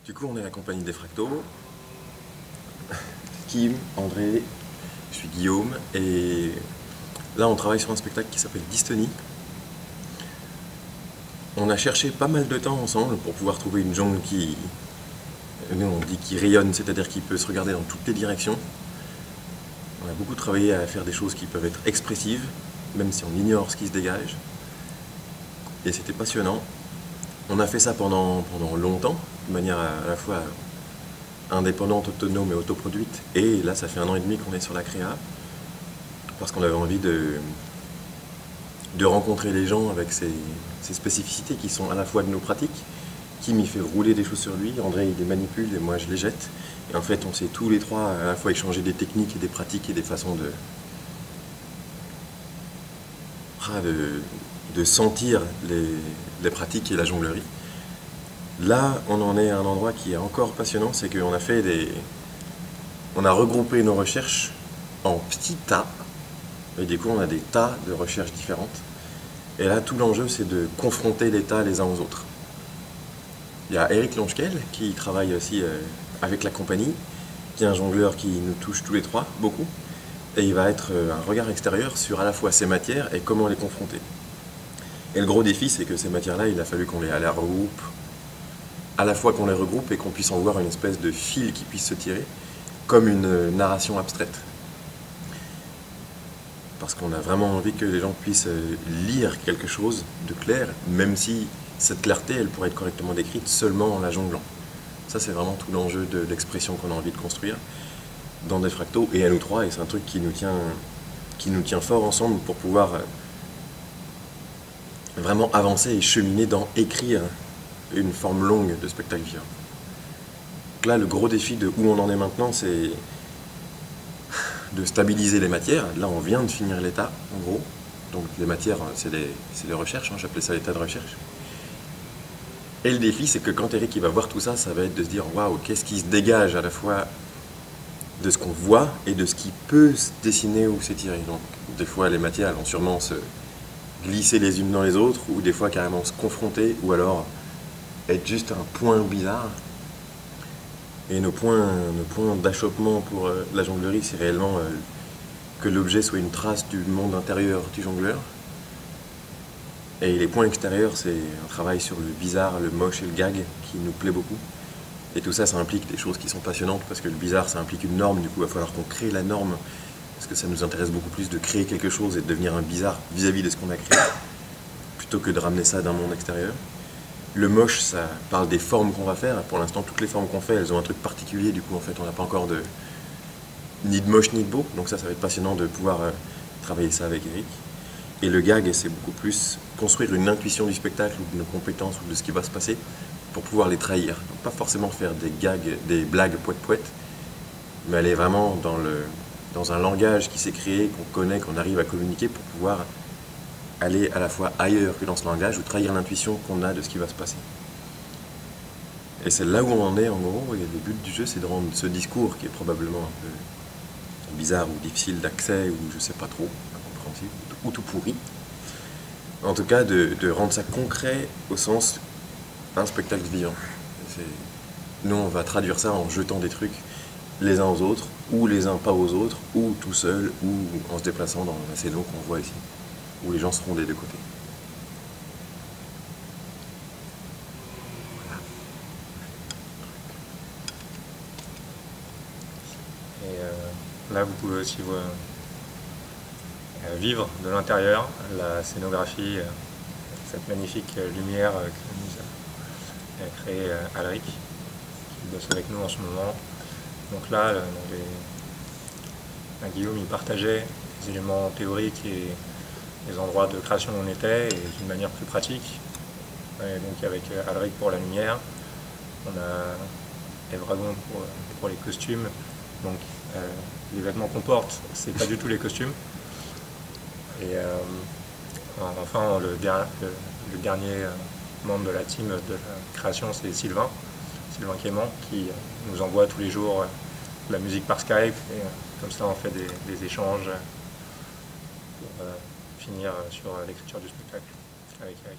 Du coup, on est la compagnie Defracto. Kim, André, je suis Guillaume, et là on travaille sur un spectacle qui s'appelle Dystonie. On a cherché pas mal de temps ensemble pour pouvoir trouver une jungle qui, nous on dit qui rayonne, c'est-à-dire qui peut se regarder dans toutes les directions. On a beaucoup travaillé à faire des choses qui peuvent être expressives, même si on ignore ce qui se dégage. Et c'était passionnant. On a fait ça pendant longtemps, de manière à la fois indépendante, autonome et autoproduite. Et là, ça fait 1 an et demi qu'on est sur la créa, parce qu'on avait envie de rencontrer les gens avec ces spécificités qui sont à la fois de nos pratiques. Kim il fait rouler des choses sur lui, André il les manipule et moi je les jette. Et en fait, on sait tous les trois à la fois échanger des techniques et des pratiques et des façons de sentir les pratiques et la jonglerie. Là, on en est à un endroit qui est encore passionnant, c'est qu'on a on a regroupé nos recherches en petits tas, et du coup on a des tas de recherches différentes. Et là, tout l'enjeu, c'est de confronter les tas les uns aux autres. Il y a Eric Lonchkel, qui travaille aussi avec la compagnie, qui est un jongleur qui nous touche tous les trois, beaucoup, et il va être un regard extérieur sur à la fois ces matières et comment les confronter. Et le gros défi, c'est que ces matières-là, il a fallu qu'on les regroupe, à la fois qu'on les regroupe et qu'on puisse en voir une espèce de fil qui puisse se tirer, comme une narration abstraite. Parce qu'on a vraiment envie que les gens puissent lire quelque chose de clair, même si cette clarté, elle pourrait être correctement décrite seulement en la jonglant. Ça, c'est vraiment tout l'enjeu de l'expression qu'on a envie de construire dans Defracto et à nous trois, et c'est un truc qui nous tient fort ensemble pour pouvoir vraiment avancer et cheminer dans écrire une forme longue de spectacle vivant. Donc là, le gros défi de où on en est maintenant, c'est de stabiliser les matières. Là, on vient de finir l'état, en gros. Donc les matières, c'est les recherches, hein, j'appelais ça l'état de recherche. Et le défi, c'est que quand Eric il va voir tout ça, ça va être de se dire « Waouh, qu'est-ce qui se dégage à la fois de ce qu'on voit et de ce qui peut se dessiner ou s'étirer ». Donc des fois, les matières elles vont sûrement se glisser les unes dans les autres, ou des fois carrément se confronter, ou alors être juste un point bizarre. Et nos points d'achoppement pour la jonglerie, c'est réellement que l'objet soit une trace du monde intérieur du jongleur. Et les points extérieurs, c'est un travail sur le bizarre, le moche et le gag qui nous plaît beaucoup. Et tout ça, ça implique des choses qui sont passionnantes, parce que le bizarre, ça implique une norme, du coup il va falloir qu'on crée la norme, parce que ça nous intéresse beaucoup plus de créer quelque chose et de devenir un bizarre vis-à-vis de ce qu'on a créé, plutôt que de ramener ça d'un monde extérieur. Le moche, ça parle des formes qu'on va faire. Pour l'instant, toutes les formes qu'on fait, elles ont un truc particulier. Du coup, en fait, on n'a pas encore ni de moche ni de beau. Donc ça va être passionnant de pouvoir travailler ça avec Eric. Et le gag, c'est beaucoup plus construire une intuition du spectacle ou de nos compétences ou de ce qui va se passer pour pouvoir les trahir. Donc pas forcément faire des gags, des blagues poète-poète, mais aller vraiment dans un langage qui s'est créé, qu'on connaît, qu'on arrive à communiquer pour pouvoir aller à la fois ailleurs que dans ce langage ou trahir l'intuition qu'on a de ce qui va se passer. Et c'est là où on en est en gros, et le but du jeu c'est de rendre ce discours qui est probablement un peu bizarre ou difficile d'accès ou je sais pas trop, incompréhensible ou tout pourri, en tout cas de rendre ça concret au sens un spectacle vivant. Nous on va traduire ça en jetant des trucs les uns aux autres, ou les uns pas aux autres, ou tout seul, ou en se déplaçant dans la scène qu'on voit ici, où les gens seront des deux côtés. Et là, vous pouvez aussi vivre de l'intérieur la scénographie, cette magnifique lumière que nous a créée Alric, qui bosse avec nous en ce moment. Donc là, Guillaume, il partageait les éléments théoriques et les endroits de création où on était, et d'une manière plus pratique. Et donc avec Alric pour la lumière, on a Evragon pour les costumes. Donc les vêtements qu'on porte, c'est pas du tout les costumes. Et enfin, le dernier membre de la team de la création, c'est Sylvain Clément, qui nous envoie tous les jours de la musique par Skype, et comme ça on fait des échanges pour finir sur l'écriture du spectacle avec Eric.